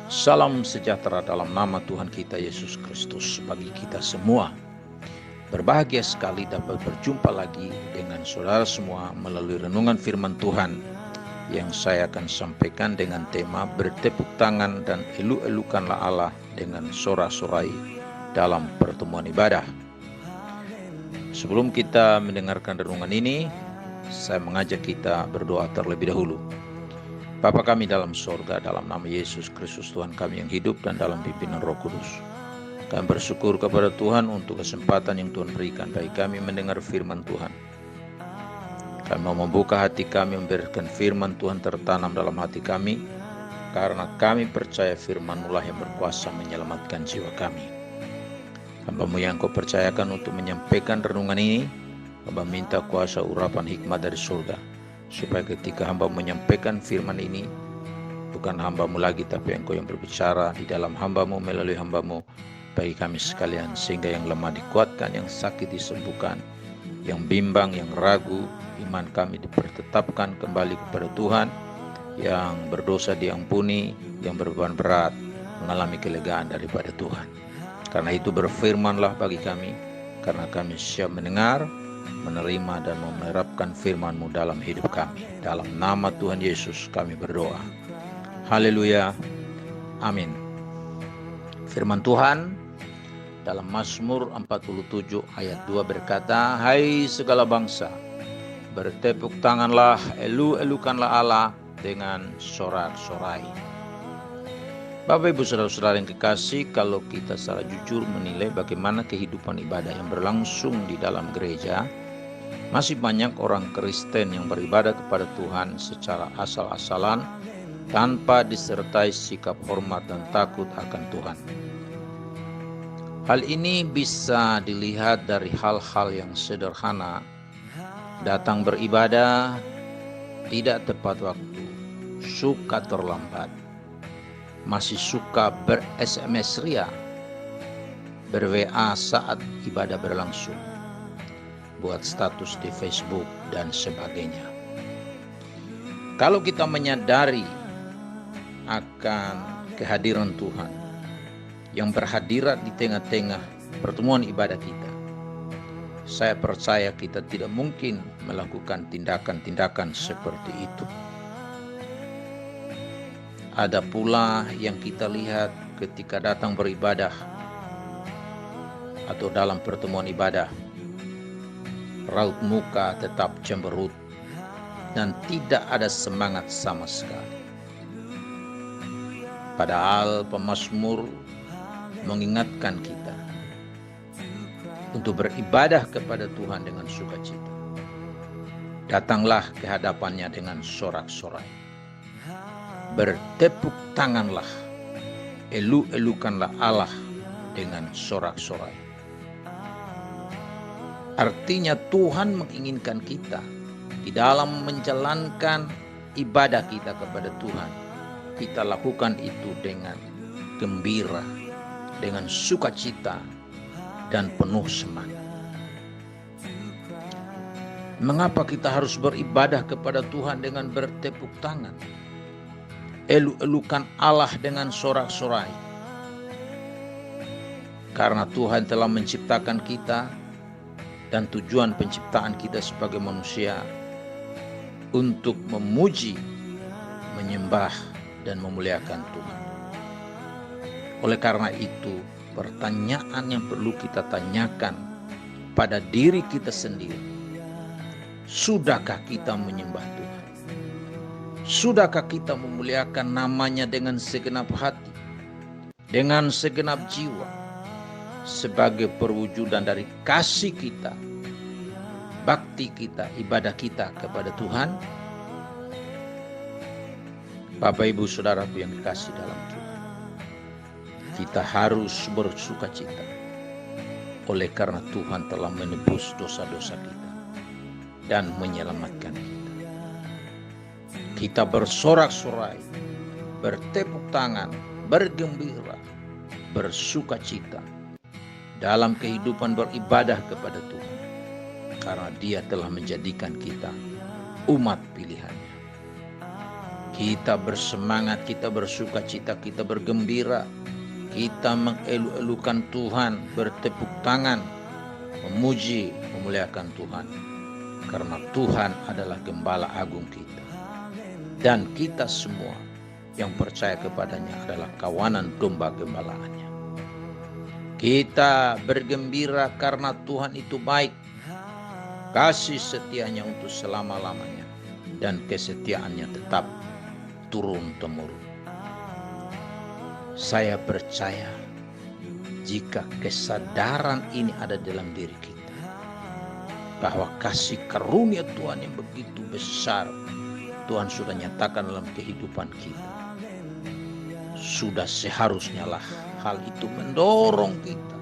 Salam sejahtera dalam nama Tuhan kita Yesus Kristus bagi kita semua. Berbahagia sekali dapat berjumpa lagi dengan saudara semua melalui renungan firman Tuhan yang saya akan sampaikan dengan tema bertepuk tangan dan elu-elukanlah Allah dengan sorak-sorai dalam pertemuan ibadah. Sebelum kita mendengarkan renungan ini, saya mengajak kita berdoa terlebih dahulu. Bapa kami dalam sorga, dalam nama Yesus Kristus Tuhan kami yang hidup dan dalam pimpinan Roh Kudus, kami bersyukur kepada Tuhan untuk kesempatan yang Tuhan berikan bagi kami mendengar firman Tuhan. Kami mau membuka hati kami, memberikan firman Tuhan tertanam dalam hati kami, karena kami percaya firman-Mu lah yang berkuasa menyelamatkan jiwa kami. Hamba-Mu yang Kau percayakan untuk menyampaikan renungan ini, Hamba minta kuasa urapan hikmat dari surga, supaya ketika hamba menyampaikan firman ini, bukan hamba-Mu lagi, tapi Engkau yang berbicara di dalam hamba-Mu, melalui hamba-Mu, bagi kami sekalian, sehingga yang lemah dikuatkan, yang sakit disembuhkan, yang bimbang, yang ragu, iman kami dipertetapkan kembali kepada Tuhan, yang berdosa diampuni, yang berbeban berat mengalami kelegaan daripada Tuhan. Karena itu berfirmanlah bagi kami, karena kami siap mendengar, menerima dan menerapkan firman-Mu dalam hidup kami. Dalam nama Tuhan Yesus kami berdoa. Haleluya. Amin. Firman Tuhan dalam Mazmur 47 ayat 2 berkata, "Hai segala bangsa, bertepuk tanganlah, elu-elukanlah Allah dengan sorak-sorai." Bapak Ibu Saudara-saudara yang kekasih, kalau kita secara jujur menilai bagaimana kehidupan ibadah yang berlangsung di dalam gereja, masih banyak orang Kristen yang beribadah kepada Tuhan secara asal-asalan tanpa disertai sikap hormat dan takut akan Tuhan. Hal ini bisa dilihat dari hal-hal yang sederhana. Datang beribadah tidak tepat waktu, suka terlambat, masih suka ber-SMS ria, ber-WA saat ibadah berlangsung, buat status di Facebook dan sebagainya. Kalau kita menyadari akan kehadiran Tuhan yang berhadirat di tengah-tengah pertemuan ibadah kita, saya percaya kita tidak mungkin melakukan tindakan-tindakan seperti itu. Ada pula yang kita lihat ketika datang beribadah atau dalam pertemuan ibadah, raut muka tetap cemberut dan tidak ada semangat sama sekali. Padahal pemazmur mengingatkan kita untuk beribadah kepada Tuhan dengan sukacita. Datanglah ke hadapannya dengan sorak-sorai. Bertepuk tanganlah, elu-elukanlah Allah dengan sorak-sorai. Artinya Tuhan menginginkan kita di dalam menjalankan ibadah kita kepada Tuhan, kita lakukan itu dengan gembira, dengan sukacita dan penuh semangat. Mengapa kita harus beribadah kepada Tuhan dengan bertepuk tangan? Elu-elukan Allah dengan sorak-sorai. Karena Tuhan telah menciptakan kita, dan tujuan penciptaan kita sebagai manusia untuk memuji, menyembah, dan memuliakan Tuhan. Oleh karena itu, pertanyaan yang perlu kita tanyakan pada diri kita sendiri, sudahkah kita menyembah Tuhan? Sudahkah kita memuliakan namanya dengan segenap hati, dengan segenap jiwa, sebagai perwujudan dari kasih kita, bakti kita, ibadah kita kepada Tuhan? Bapak Ibu Saudaraku yang dikasih dalam Tuhan, kita harus bersukacita oleh karena Tuhan telah menebus dosa-dosa kita dan menyelamatkan kita. Kita bersorak-sorai, bertepuk tangan, bergembira, bersukacita dalam kehidupan beribadah kepada Tuhan, karena Dia telah menjadikan kita umat pilihan-Nya. Kita bersemangat, kita bersuka cita, kita bergembira, kita mengelu-elukan Tuhan, bertepuk tangan, memuji, memuliakan Tuhan. Karena Tuhan adalah gembala agung kita. Dan kita semua yang percaya kepadanya adalah kawanan domba gembalaannya. Kita bergembira karena Tuhan itu baik. Kasih setianya untuk selama-lamanya. Dan kesetiaannya tetap turun-temurun. Saya percaya jika kesadaran ini ada dalam diri kita, bahwa kasih karunia Tuhan yang begitu besar, Tuhan sudah nyatakan dalam kehidupan kita. Sudah seharusnya lah hal itu mendorong kita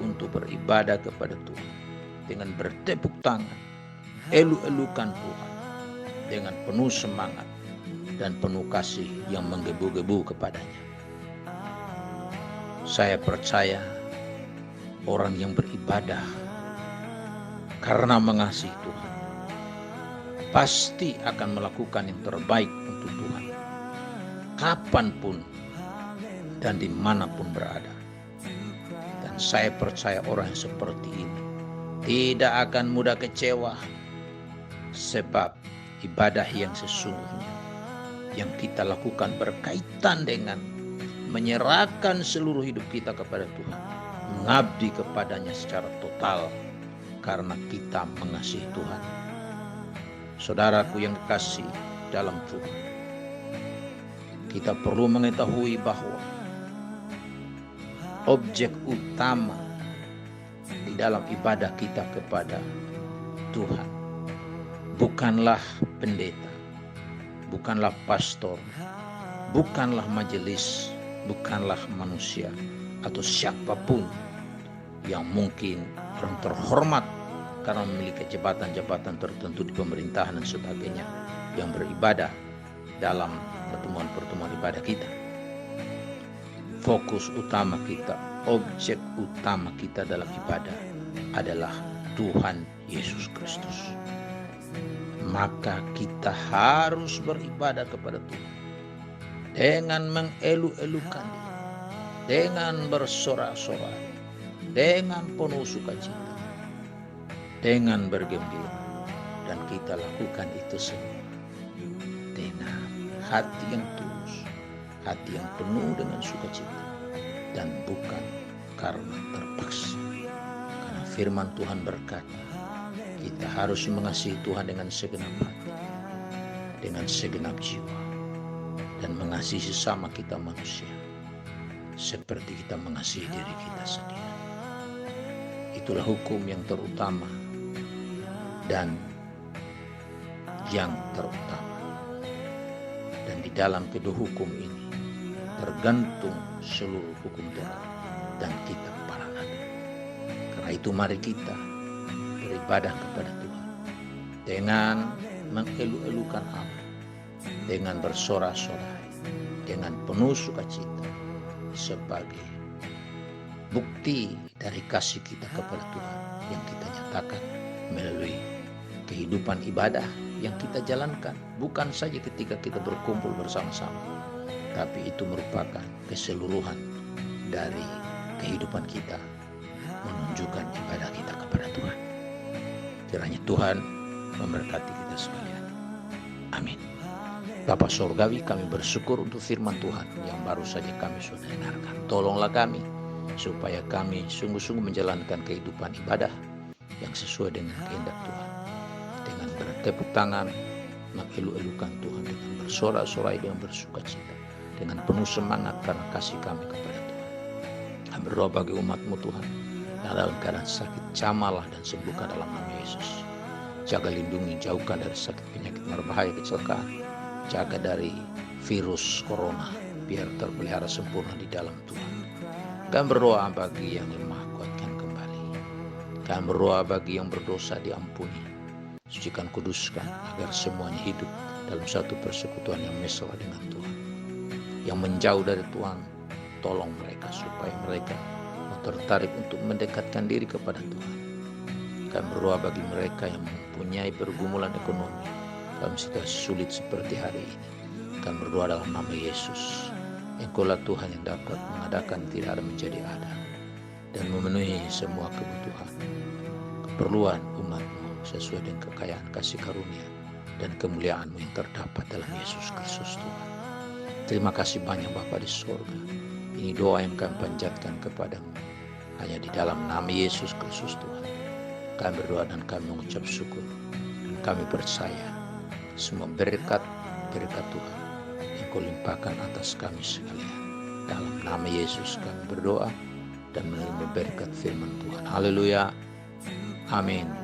untuk beribadah kepada Tuhan dengan bertepuk tangan, elu-elukan Tuhan dengan penuh semangat dan penuh kasih yang menggebu-gebu kepadanya. Saya percaya orang yang beribadah karena mengasihi Tuhan pasti akan melakukan yang terbaik untuk Tuhan, kapanpun dan dimanapun berada. Dan saya percaya orang yang seperti ini tidak akan mudah kecewa, sebab ibadah yang sesungguhnya yang kita lakukan berkaitan dengan menyerahkan seluruh hidup kita kepada Tuhan, mengabdi kepadanya secara total karena kita mengasihi Tuhan. Saudaraku yang kekasih dalam Tuhan, kita perlu mengetahui bahwa objek utama di dalam ibadah kita kepada Tuhan bukanlah pendeta, bukanlah pastor, bukanlah majelis, bukanlah manusia atau siapapun yang mungkin orang terhormat karena memiliki jabatan-jabatan tertentu di pemerintahan dan sebagainya yang beribadah dalam pertemuan-pertemuan ibadah kita. Fokus utama kita, objek utama kita dalam ibadah adalah Tuhan Yesus Kristus. Maka kita harus beribadah kepada Tuhan dengan mengelu-elukan Dia, dengan bersorak-sorai, dengan penuh sukacita, dengan bergembira, dan kita lakukan itu semua dengan hati yang tulus, hati yang penuh dengan sukacita, dan bukan karena terpaksa. Karena firman Tuhan berkata, kita harus mengasihi Tuhan dengan segenap hati, dengan segenap jiwa, dan mengasihi sesama kita manusia seperti kita mengasihi diri kita sendiri. Itulah hukum yang terutama dan yang terutama. Dan di dalam kedua hukum ini tergantung seluruh hukum Taurat dan kitab para nabi. Karena itu mari kita beribadah kepada Tuhan dengan mengelu-elukan Allah, dengan bersorak-sorai, dengan penuh sukacita, sebagai bukti dari kasih kita kepada Tuhan yang kita nyatakan melalui kehidupan ibadah yang kita jalankan, bukan saja ketika kita berkumpul bersama-sama, tapi itu merupakan keseluruhan dari kehidupan kita, menunjukkan ibadah kita kepada Tuhan. Kiranya Tuhan memberkati kita sekalian. Amin. Bapa Surgawi, kami bersyukur untuk firman Tuhan yang baru saja kami sudah dengarkan. Tolonglah kami supaya kami sungguh-sungguh menjalankan kehidupan ibadah yang sesuai dengan kehendak Tuhan, dengan bertepuk tangan mengelu-elukan Tuhan, dengan bersorak-sorai, dengan bersukacita, dengan penuh semangat karena kasih kami kepada Tuhan. Kami berdoa bagi umat-Mu Tuhan yang dalam keadaan sakit, jamalah dan sembuhkan dalam nama Yesus. Jaga, lindungi, jauhkan dari sakit, penyakit, berbahaya, kecelakaan. Jaga dari virus corona, biar terpelihara sempurna di dalam Tuhan. Kami berdoa bagi yang lemah, kuatkan kembali. Kami berdoa bagi yang berdosa, diampuni, sucikan, kuduskan, agar semuanya hidup dalam satu persekutuan yang mesra dengan Tuhan. Yang menjauh dari Tuhan, tolong mereka supaya mereka tertarik untuk mendekatkan diri kepada Tuhan. Kami berdoa bagi mereka yang mempunyai pergumulan ekonomi, dalam situasi sulit seperti hari ini. Kami berdoa dalam nama Yesus. Engkaulah Tuhan yang dapat mengadakan tidak ada menjadi ada dan memenuhi semua kebutuhan, keperluan umat-Mu sesuai dengan kekayaan kasih karunia dan kemuliaan-Mu yang terdapat dalam Yesus Kristus Tuhan. Terima kasih banyak Bapa di surga. Ini doa yang kami panjatkan kepadamu hanya di dalam nama Yesus Kristus Tuhan. Kami berdoa dan kami mengucap syukur. Dan kami percaya semua berkat Tuhan yang Kau limpahkan atas kami sekalian. Dalam nama Yesus kami berdoa dan menerima berkat firman Tuhan. Haleluya. Amin.